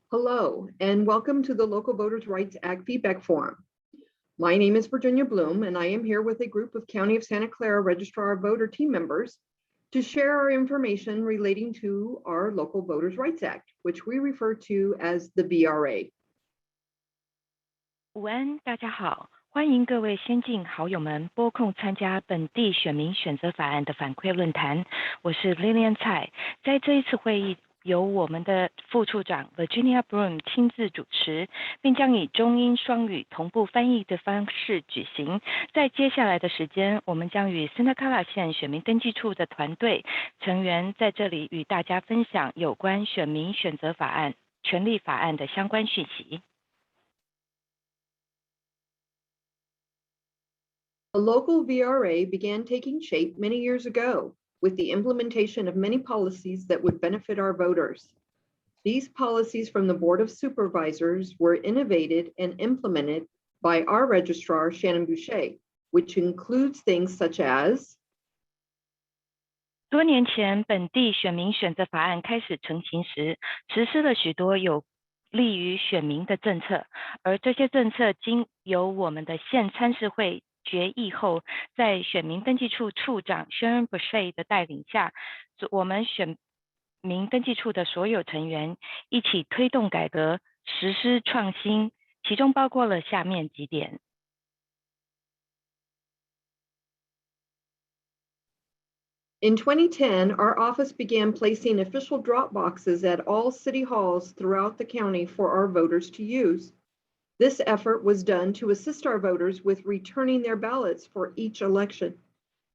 Hello, and welcome to the Local Voters' Rights Act Feedback Forum. My name is Virginia Bloom, and I am here with a group of County of Santa Clara Registrar of Voter team members to share our information relating to our Local Voters' Rights Act, which we refer to as the VRA. 午安，大家好，欢迎各位先进好友们拨空参加本地选民选择法案的反馈论坛。我是 Lilian 蔡，在这一次会议由我们的副处长 Virginia Bloom 亲自主持，并将以中英双语同步翻译的方式举行。在接下来的时间，我们将与 Santa Clara 县选民登记处的团队成员在这里与大家分享有关选民选择法案、权利法案的相关讯息。The local VRA began taking shape many years ago with the implementation of many policies that would benefit our voters. These policies from the Board of Supervisors were innovated and implemented by our registrar, Shannon Boucher, which includes things such as 多年前，本地选民选择法案开始成型时，实施了许多有利于选民的政策，而这些政策经由我们的县参事会决议后，在选民登记处处长 Shannon Boucher 的带领下，我们选民登记处的所有成员一起推动改革，实施创新，其中包括了下面几点。In 2010, our office began placing official drop boxes at all city halls throughout the county for our voters to use. This effort was done to assist our voters with returning their ballots for each election.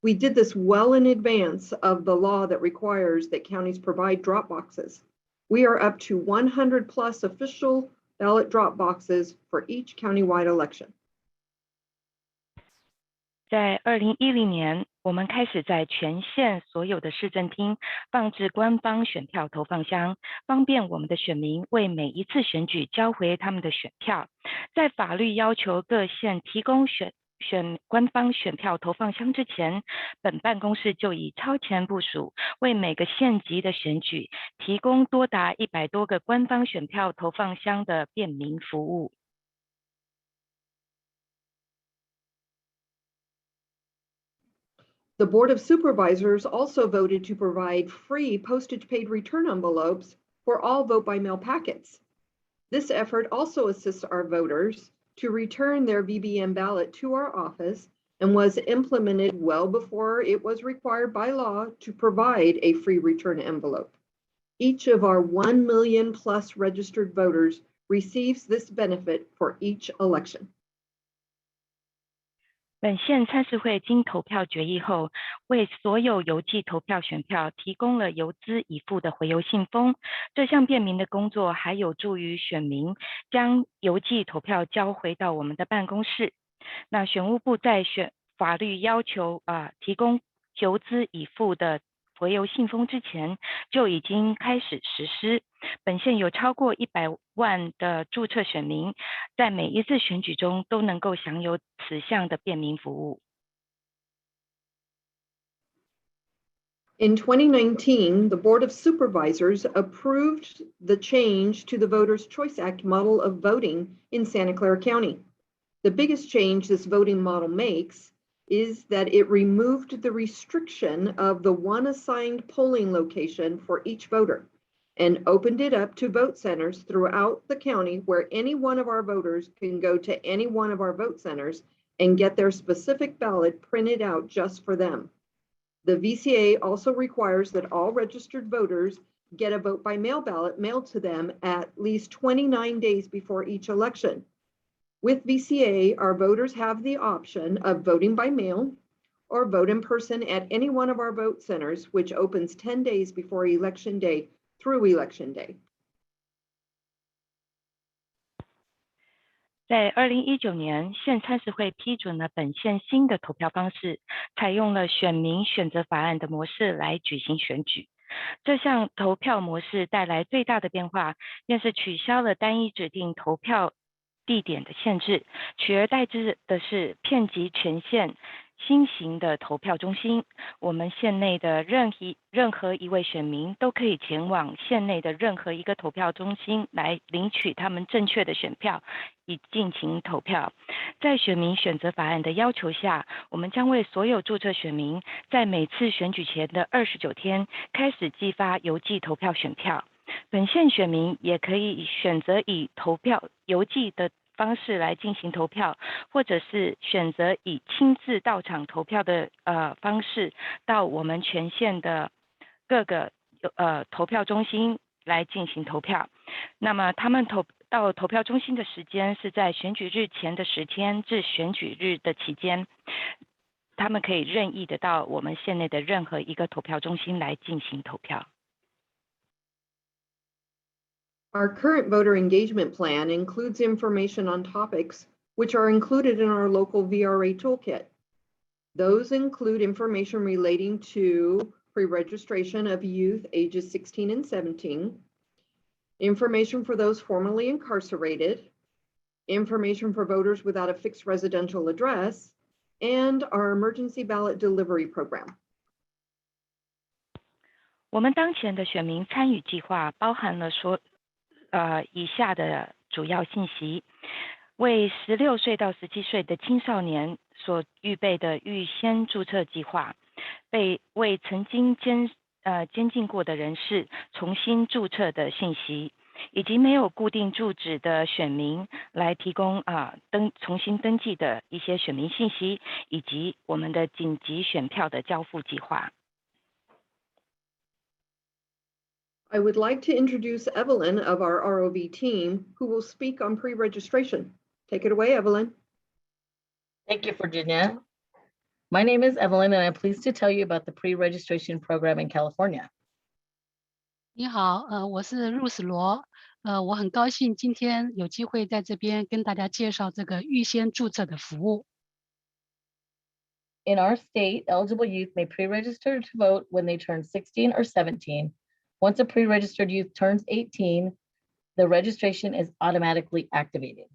We did this well in advance of the law that requires that counties provide drop boxes. We are up to 100 plus official ballot drop boxes for each countywide election. 在2010年，我们开始在全县所有的市政厅放置官方选票投放箱，方便我们的选民为每一次选举交回他们的选票。在法律要求各县提供官方选票投放箱之前，本办公室就已超前部署，为每个县级的选举提供多达100多个官方选票投放箱的便民服务。The Board of Supervisors also voted to provide free postage-paid return envelopes for all vote-by-mail packets. This effort also assists our voters to return their VBM ballot to our office and was implemented well before it was required by law to provide a free return envelope. Each of our 1 million plus registered voters receives this benefit for each election. 本县参事会经投票决议后，为所有邮寄投票选票提供了邮资已付的回邮信封。这项便民的工作还有助于选民将邮寄投票交回到我们的办公室。那选务部在法律要求提供邮资已付的回邮信封之前，就已经开始实施。本县有超过100万的注册选民，在每一次选举中都能够享有此项的便民服务。In 2019, the Board of Supervisors approved the change to the Voters' Choice Act model of voting in Santa Clara County. The biggest change this voting model makes is that it removed the restriction of the one assigned polling location for each voter and opened it up to vote centers throughout the county where any one of our voters can go to any one of our vote centers and get their specific ballot printed out just for them. The VCA also requires that all registered voters get a vote-by-mail ballot mailed to them at least 29 days before each election. With VCA, our voters have the option of voting by mail or vote in person at any one of our vote centers, which opens 10 days before Election Day through Election Day. 在2019年，县参事会批准了本县新的投票方式，采用了选民选择法案的模式来举行选举。这项投票模式带来最大的变化，便是取消了单一指定投票地点的限制，取而代之的是遍及全县新型的投票中心，我们县内的任何一位选民都可以前往县内的任何一个投票中心来领取他们正确的选票，以进行投票。在选民选择法案的要求下，我们将为所有注册选民在每次选举前的29天开始寄发邮寄投票选票。本县选民也可以选择以投票邮寄的方式来进行投票，或者是选择以亲自到场投票的方式，到我们全县的各个投票中心来进行投票。那么他们到投票中心的时间是在选举日前的10天至选举日的期间，他们可以任意的到我们县内的任何一个投票中心来进行投票。Our current voter engagement plan includes information on topics which are included in our local VRA toolkit. Those include information relating to pre-registration of youth ages 16 and 17, information for those formerly incarcerated, information for voters without a fixed residential address, and our emergency ballot delivery program. 我们当前的选民参与计划包含了以下的主要信息：为16岁到17岁的青少年所预备的预先注册计划，为曾经监禁过的人士重新注册的信息，以及没有固定住址的选民来提供重新登记的一些选民信息，以及我们的紧急选票的交付计划。I would like to introduce Evelyn of our ROV team, who will speak on pre-registration. Take it away, Evelyn. Thank you, Virginia. My name is Evelyn, and I'm pleased to tell you about the pre-registration program in California. 你好，我是露丝罗，我很高兴今天有机会在这边跟大家介绍这个预先注册的服务。In our state, eligible youth may pre-register to vote when they turn 16 or 17. Once a pre-registered youth turns 18, the registration is automatically activated.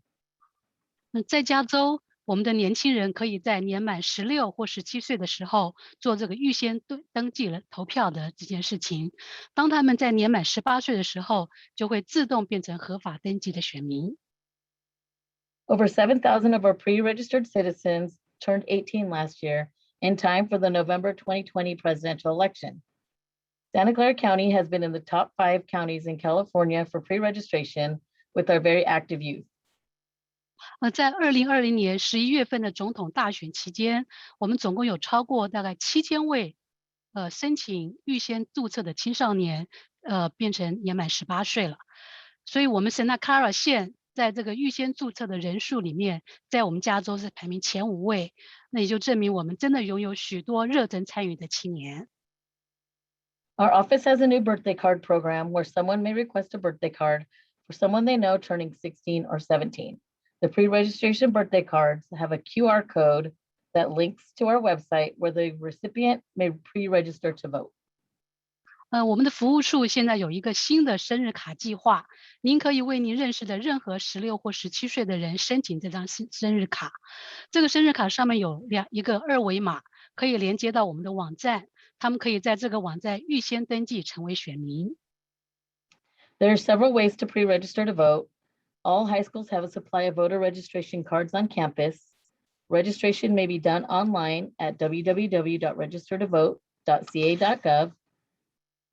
在加州，我们的年轻人可以在年满16或17岁的时候做这个预先登记了投票的这件事情。当他们在年满18岁的时候，就会自动变成合法登记的选民。Over 7,000 of our pre-registered citizens turned 18 last year in time for the November 2020 presidential election. Santa Clara County has been in the top 5 counties in California for pre-registration with our very active youth. 在2020年11月份的总统大选期间，我们总共有超过大概7000位申请预先注册的青少年变成年满18岁了。所以我们 Santa Clara 县在这个预先注册的人数里面，在我们加州是排名前5位，那也就证明我们真的拥有许多热忱参与的青年。Our office has a new birthday card program where someone may request a birthday card for someone they know turning 16 or 17. The pre-registration birthday cards have a QR code that links to our website where the recipient may pre-register to vote. 我们的服务处现在有一个新的生日卡计划，您可以为您认识的任何16或17岁的人申请这张生日卡。这个生日卡上面有一个2维码，可以连接到我们的网站，他们可以在这个网站预先登记成为选民。There are several ways to pre-register to vote. All high schools have a supply of voter registration cards on campus. Registration may be done online at www.registertovote.ca.gov.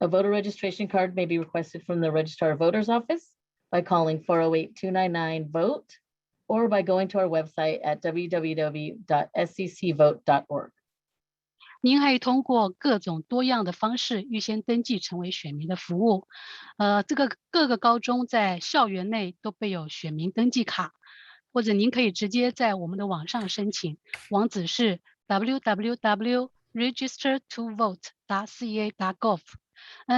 A voter registration card may be requested from the Registrar of Voters office by calling 408-299-VOTE or by going to our website at www.sccvote.org. 您可以通过各种多样的方式预先登记成为选民的服务。这个各个高中在校园内都备有选民登记卡，或者您可以直接在我们的网上申请，网址是 www.registertovote.ca.gov。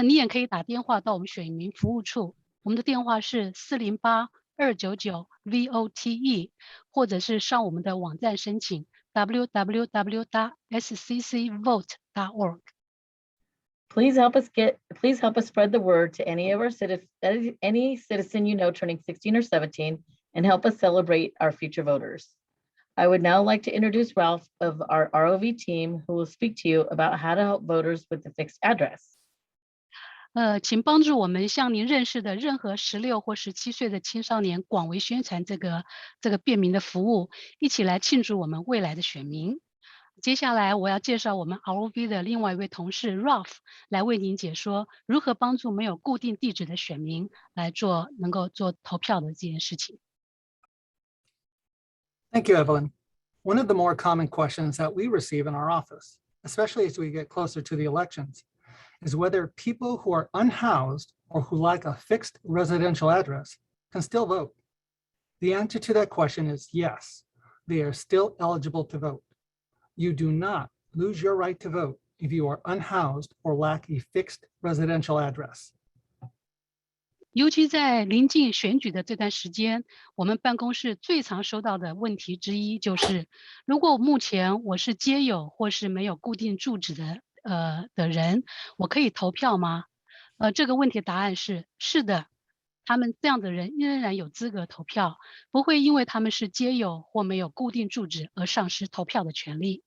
你也可以打电话到我们选民服务处，我们的电话是408-299-VOTE， 或者是上我们的网站申请 www.sccvote.org. Please help us spread the word to any citizen you know turning 16 or 17 and help us celebrate our future voters. I would now like to introduce Ralph of our ROV team, who will speak to you about how to help voters with the fixed address. 请帮助我们向您认识的任何16或17岁的青少年广为宣传这个便民的服务，一起来庆祝我们未来的选民。接下来我要介绍我们 ROV 的另外一位同事 Ralph 来为您解说如何帮助没有固定地址的选民能够做投票的这件事情。Thank you, Evelyn. One of the more common questions that we receive in our office, especially as we get closer to the elections, is whether people who are unhoused or who lack a fixed residential address can still vote. The answer to that question is yes, they are still eligible to vote. You do not lose your right to vote if you are unhoused or lack a fixed residential address. 尤其在临近选举的这段时间，我们办公室最常收到的问题之一就是，如果目前我是街友或是没有固定住址的人，我可以投票吗？这个问题答案是的，他们这样的人仍然有资格投票，不会因为他们是街友或没有固定住址而丧失投票的权利。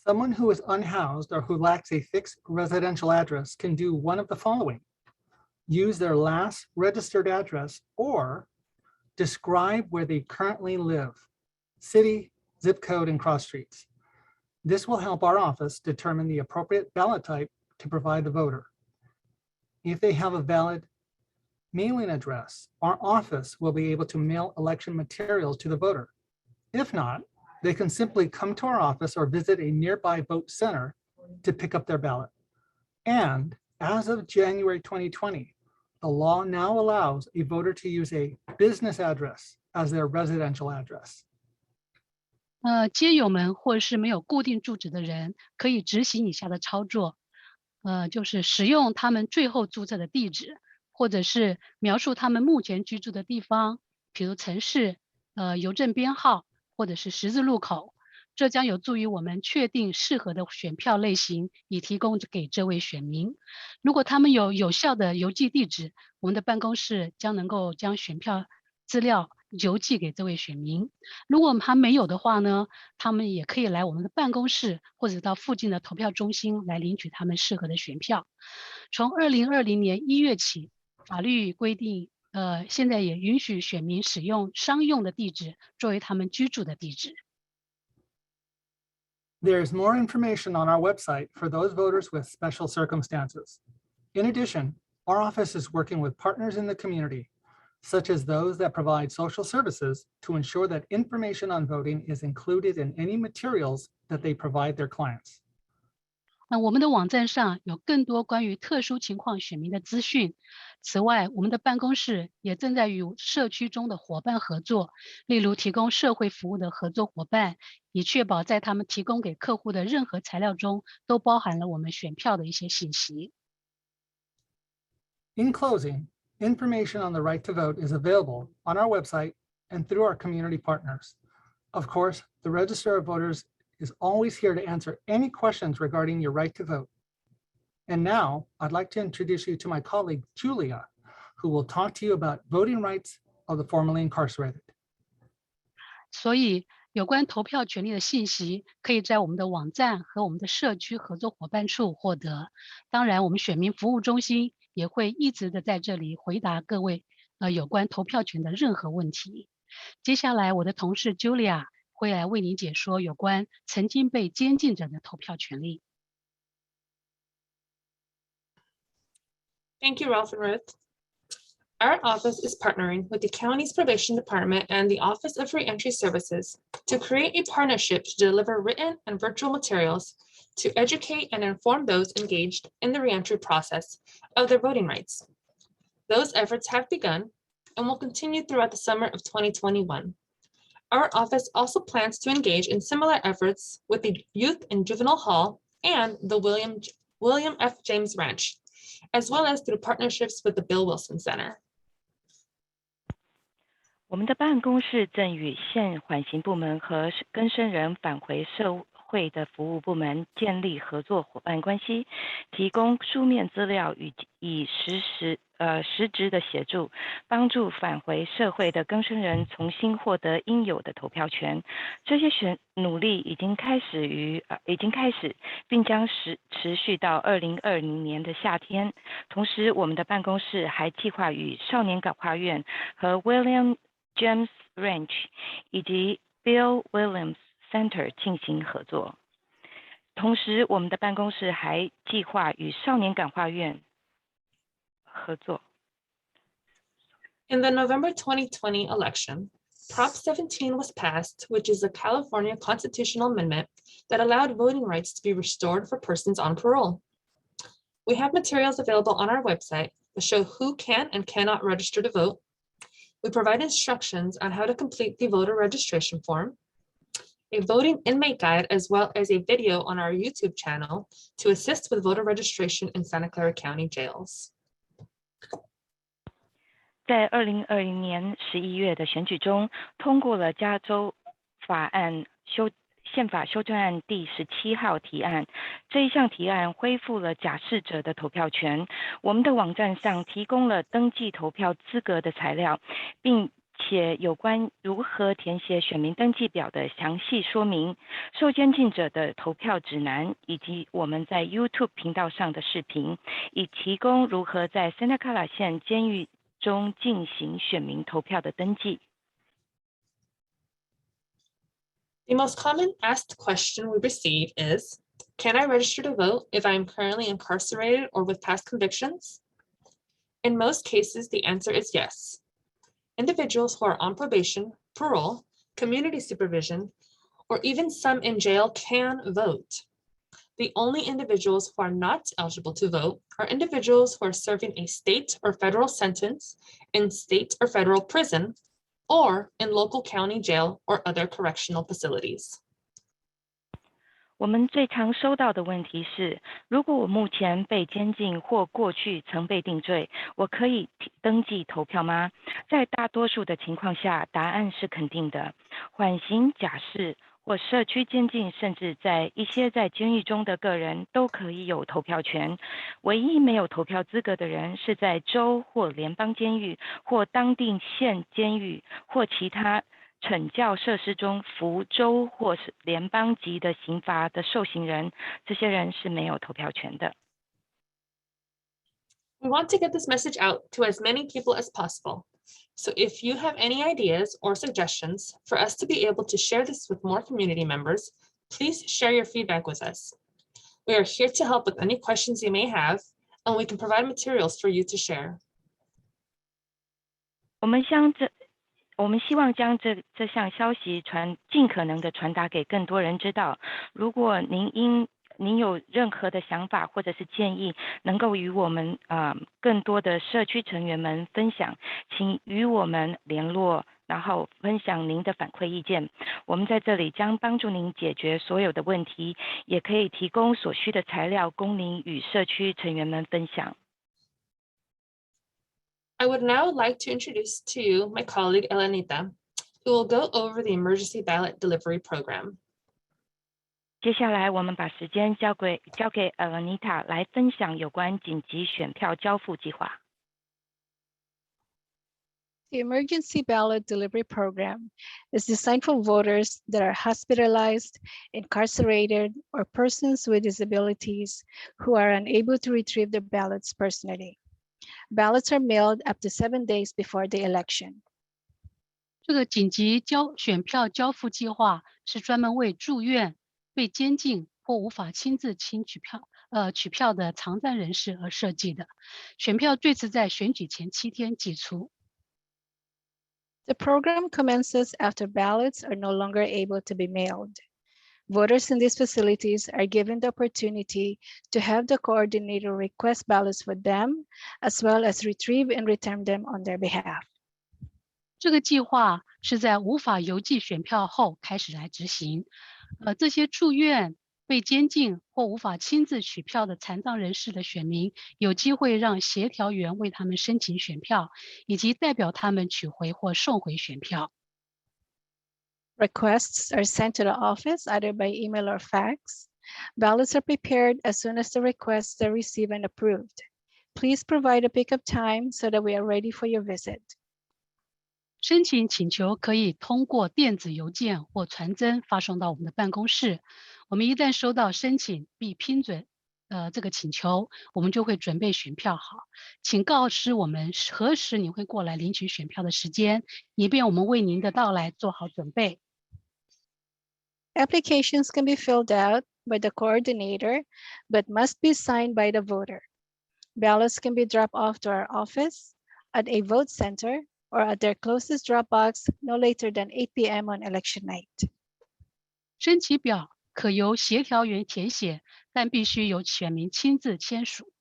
Someone who is unhoused or who lacks a fixed residential address can do one of the following: use their last registered address or describe where they currently live, city, zip code, and cross streets. This will help our office determine the appropriate ballot type to provide the voter. If they have a valid mailing address, our office will be able to mail election materials to the voter. If not, they can simply come to our office or visit a nearby vote center to pick up their ballot. And as of January 2020, the law now allows a voter to use a business address as their residential address. 街友们或是没有固定住址的人，可以执行以下的操作，就是使用他们最后注册的地址，或者是描述他们目前居住的地方，比如城市、邮政编号，或者是十字路口。这将有助于我们确定适合的选票类型，以提供给这位选民。如果他们有有效的邮寄地址，我们的办公室将能够将选票资料邮寄给这位选民。如果他没有的话呢，他们也可以来我们的办公室或者到附近的投票中心来领取他们适合的选票。从2020年1月起，法律规定，现在也允许选民使用商用的地址作为他们居住的地址。There's more information on our website for those voters with special circumstances. In addition, our office is working with partners in the community, such as those that provide social services, to ensure that information on voting is included in any materials that they provide their clients. 我们的网站上有更多关于特殊情况选民的资讯。此外，我们的办公室也正在与社区中的伙伴合作，例如提供社会服务的合作伙伴，以确保在他们提供给客户的任何材料中都包含了我们选票的一些信息。In closing, information on the right to vote is available on our website and through our community partners. Of course, the Register of Voters is always here to answer any questions regarding your right to vote. And now I'd like to introduce you to my colleague, Julia, who will talk to you about voting rights of the formerly incarcerated. 所以，有关投票权利的信息，可以在我们的网站和我们的社区合作伙伴处获得。当然，我们选民服务中心也会一直的在这里回答各位有关投票权的任何问题。接下来，我的同事 Julia 会来为您解说有关曾经被监禁者的投票权利。Thank you, Ralph and Ruth. Our office is partnering with the county's probation department and the Office of Reentry Services to create a partnership to deliver written and virtual materials to educate and inform those engaged in the reentry process of their voting rights. Those efforts have begun and will continue throughout the summer of 2021. Our office also plans to engage in similar efforts with the Youth and Juvenile Hall and the William F. James Ranch, as well as through partnerships with the Bill Wilson Center. 我们的办公室正与县缓刑部门和更生人返回社会的服务部门建立合作伙伴关系，提供书面资料以实质的协助，帮助返回社会的更生人重新获得应有的投票权。这些努力已经开始，并将持续到2020年的夏天。同时，我们的办公室还计划与少年感化院和 William James Ranch 以及 Bill Williams Center 进行合作。同时，我们的办公室还计划与少年感化院合作。In the November 2020 election, Prop 17 was passed, which is a California constitutional amendment that allowed voting rights to be restored for persons on parole. We have materials available on our website that show who can and cannot register to vote. We provide instructions on how to complete the voter registration form, a voting inmate guide, as well as a video on our YouTube channel to assist with voter registration in Santa Clara County jails. 在2020年11月的选举中，通过了加州宪法修正案第17号提案。这一项提案恢复了假释者的投票权。我们的网站上提供了登记投票资格的材料，并且有关如何填写选民登记表的详细说明、受监禁者的投票指南，以及我们在 YouTube 频道上的视频，以提供如何在 Santa Clara 县监狱中进行选民投票的登记。The most common asked question we receive is, can I register to vote if I am currently incarcerated or with past convictions? In most cases, the answer is yes. Individuals who are on probation, parole, community supervision, or even some in jail can vote. The only individuals who are not eligible to vote are individuals who are serving a state or federal sentence in state or federal prison, or in local county jail or other correctional facilities. 我们最常收到的问题是，如果我目前被监禁或过去曾被定罪，我可以登记投票吗？在大多数的情况下，答案是肯定的。缓刑、假释或社区监禁，甚至在一些在监狱中的个人都可以有投票权。唯一没有投票资格的人是在州或联邦监狱或当地县监狱或其他惩教设施中服州或是联邦级的刑罚的受刑人，这些人是没有投票权的。We want to get this message out to as many people as possible. So if you have any ideas or suggestions for us to be able to share this with more community members, please share your feedback with us. We are here to help with any questions you may have, and we can provide materials for you to share. 我们希望将这项消息尽可能的传达给更多人知道。如果您有任何的想法或者是建议，能够与我们更多的社区成员们分享，请与我们联络，然后分享您的反馈意见。我们在这里将帮助您解决所有的问题，也可以提供所需的材料供您与社区成员们分享。I would now like to introduce to you my colleague Elenita, who will go over the emergency ballot delivery program. 接下来，我们把时间交给 Elenita 来分享有关紧急选票交付计划。The Emergency Ballot Delivery Program is designed for voters that are hospitalized, incarcerated, or persons with disabilities who are unable to retrieve their ballots personally. Ballots are mailed up to 7 days before the election. 这个紧急选票交付计划是专门为住院、被监禁或无法亲自取票的残障人士而设计的。选票最迟在选举前7天寄出。The program commences after ballots are no longer able to be mailed. Voters in these facilities are given the opportunity to have the coordinator request ballots for them, as well as retrieve and return them on their behalf. 这个计划是在无法邮寄选票后开始来执行。这些住院、被监禁或无法亲自取票的残障人士的选民，有机会让协调员为他们申请选票，以及代表他们取回或送回选票。Requests are sent to the office either by email or fax. Ballots are prepared as soon as the requests are received and approved. Please provide a pickup time so that we are ready for your visit. 申请请求可以通过电子邮件或传真发送到我们的办公室。我们一旦收到申请并批准这个请求，我们就会准备选票好。请告知我们何时你会过来领取选票的时间，以便我们为您的到来做好准备。Applications can be filled out by the coordinator, but must be signed by the voter. Ballots can be dropped off to our office, at a vote center, or at their closest drop box no later than 8 p.m. on election night. 申请表可由协调员填写，但必须由选民亲自签署。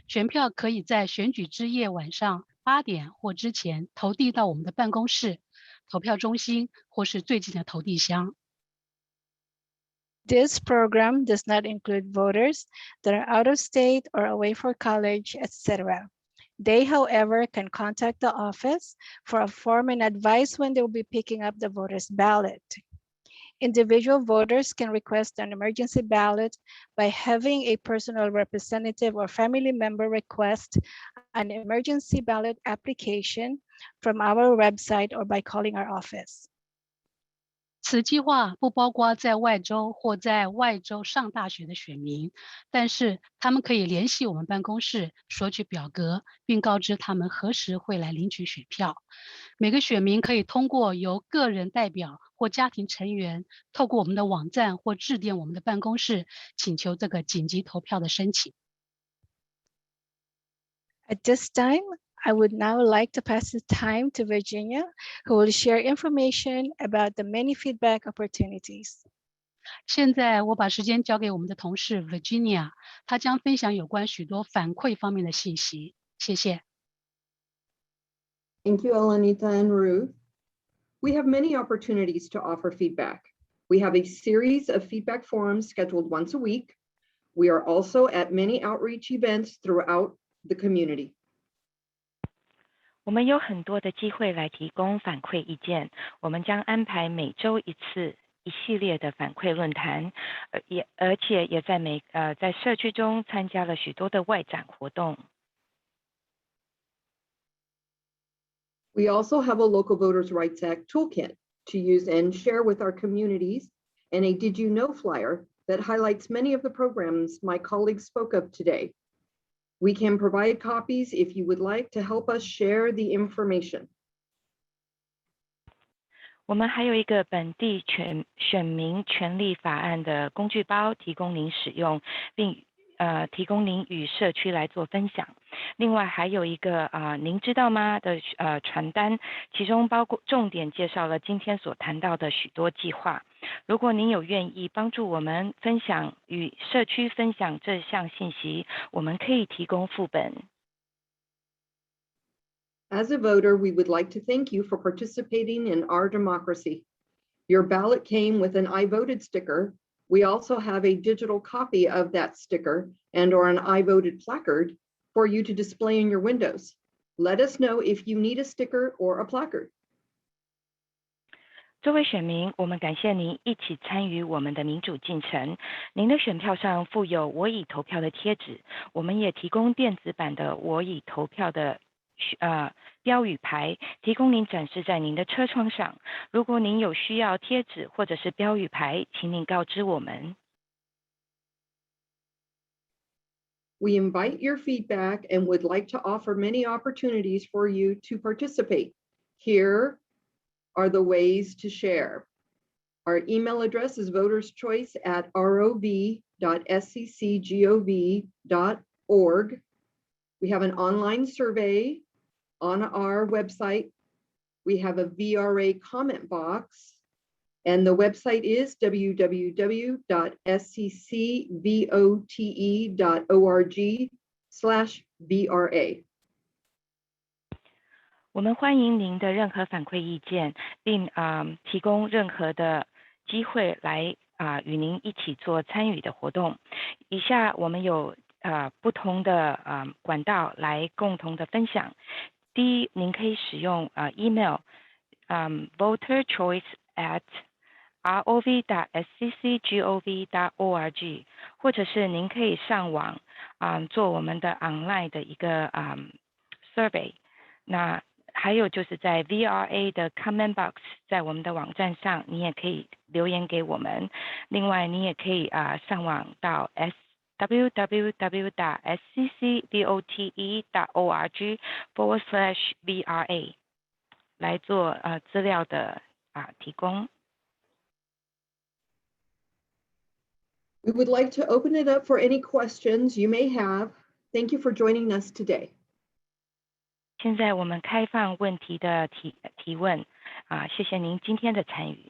选票可以在选举之夜晚上8点或之前投递到我们的办公室、投票中心或是最近的投递箱。This program does not include voters that are out of state or away for college, etc. They, however, can contact the office for a form and advice when they will be picking up the voter's ballot. Individual voters can request an emergency ballot by having a personal representative or family member request an emergency ballot application from our website or by calling our office. 此计划不包括在外州或在外州上大学的选民，但是他们可以联系我们办公室索取表格，并告知他们何时会来领取选票。每个选民可以通过由个人代表或家庭成员透过我们的网站或致电我们的办公室，请求这个紧急投票的申请。At this time, I would now like to pass the time to Virginia, who will share information about the many feedback opportunities. 现在我把时间交给我们的同事 Virginia， 她将分享有关许多反馈方面的信息。谢谢。Thank you, Alanita and Ruth. We have many opportunities to offer feedback. We have a series of feedback forums scheduled once a week. We are also at many outreach events throughout the community. 我们有很多的机会来提供反馈意见，我们将安排每周一次一系列的反馈论坛，而且也在社区中参加了许多的外展活动。We also have a local Voters' Rights Act toolkit to use and share with our communities, and a Did You Know flyer that highlights many of the programs my colleagues spoke of today. We can provide copies if you would like to help us share the information. 我们还有一个本地选民权利法案的工具包，提供您使用，并提供您与社区来做分享。另外还有一个您知道吗的传单，其中包括重点介绍了今天所谈到的许多计划。如果您有愿意帮助我们分享与社区分享这项信息，我们可以提供副本。As a voter, we would like to thank you for participating in our democracy. Your ballot came with an I voted sticker. We also have a digital copy of that sticker and or an I voted placard for you to display in your windows. Let us know if you need a sticker or a placard. 作为选民，我们感谢您一起参与我们的民主进程。您的选票上附有我已投票的贴纸，我们也提供电子版的我已投票的标语牌，提供您展示在您的车窗上。如果您有需要贴纸或者是标语牌，请您告知我们。We invite your feedback and would like to offer many opportunities for you to participate. Here are the ways to share. Our email address is voterschoice@rov.sccgov.org. We have an online survey on our website. We have a VRA comment box, and the website is www.sccvote.org/VRA. 我们欢迎您的任何反馈意见，并提供任何的机会来与您一起做参与的活动。以下我们有不同的管道来共同的分享。第一，您可以使用email voterchoice@rov.sccgov.org rov.scc.gov.org，或者是您可以上网做我们的 online 的一个survey。那还有就是在 VRA 的 comment box， 在我们的网站上，你也可以留言给我们。另外，你也可以上网到 www.scc.vote.org/VRA 来做资料的提供。We would like to open it up for any questions you may have. Thank you for joining us today. 现在我们开放问题的提问谢谢您今天的参与。